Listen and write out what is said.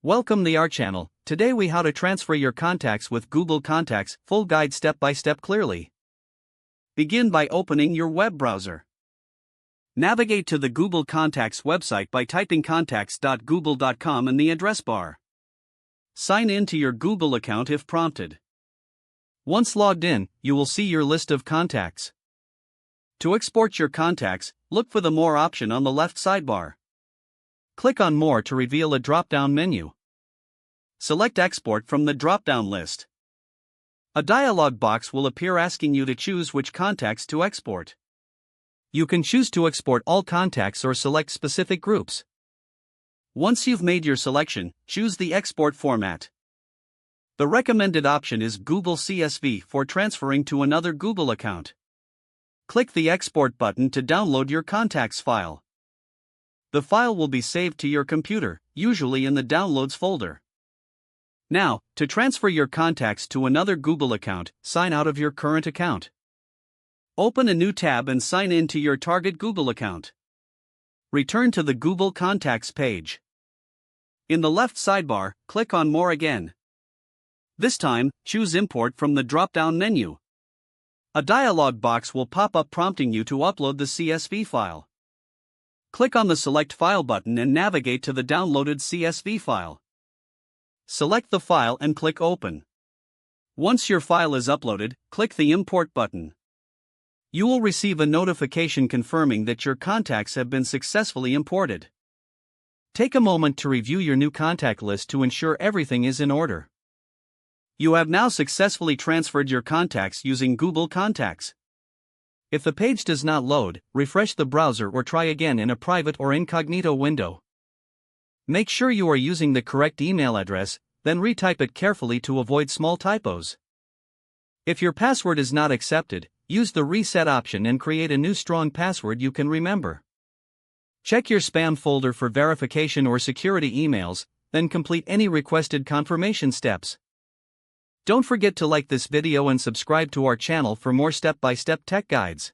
Welcome to our channel. Today we how to transfer your contacts with Google Contacts, full guide step by step clearly. Begin by opening your web browser. Navigate to the Google Contacts website by typing contacts.google.com in the address bar. Sign in to your Google account if prompted. Once logged in, you will see your list of contacts. To export your contacts, look for the More option on the left sidebar. Click on More to reveal a drop-down menu. Select Export from the drop-down list. A dialog box will appear asking you to choose which contacts to export. You can choose to export all contacts or select specific groups. Once you've made your selection, choose the export format. The recommended option is Google CSV for transferring to another Google account. Click the Export button to download your contacts file. The file will be saved to your computer, usually in the Downloads folder. Now, to transfer your contacts to another Google account, sign out of your current account. Open a new tab and sign in to your target Google account. Return to the Google Contacts page. In the left sidebar, click on More again. This time, choose Import from the drop-down menu. A dialog box will pop up prompting you to upload the CSV file. Click on the Select File button and navigate to the downloaded CSV file. Select the file and click Open. Once your file is uploaded, click the Import button. You will receive a notification confirming that your contacts have been successfully imported. Take a moment to review your new contact list to ensure everything is in order. You have now successfully transferred your contacts using Google Contacts. If the page does not load, refresh the browser or try again in a private or incognito window. Make sure you are using the correct email address, then retype it carefully to avoid small typos. If your password is not accepted, use the Reset option and create a new strong password you can remember. Check your spam folder for verification or security emails, then complete any requested confirmation steps. Don't forget to like this video and subscribe to our channel for more step-by-step tech guides.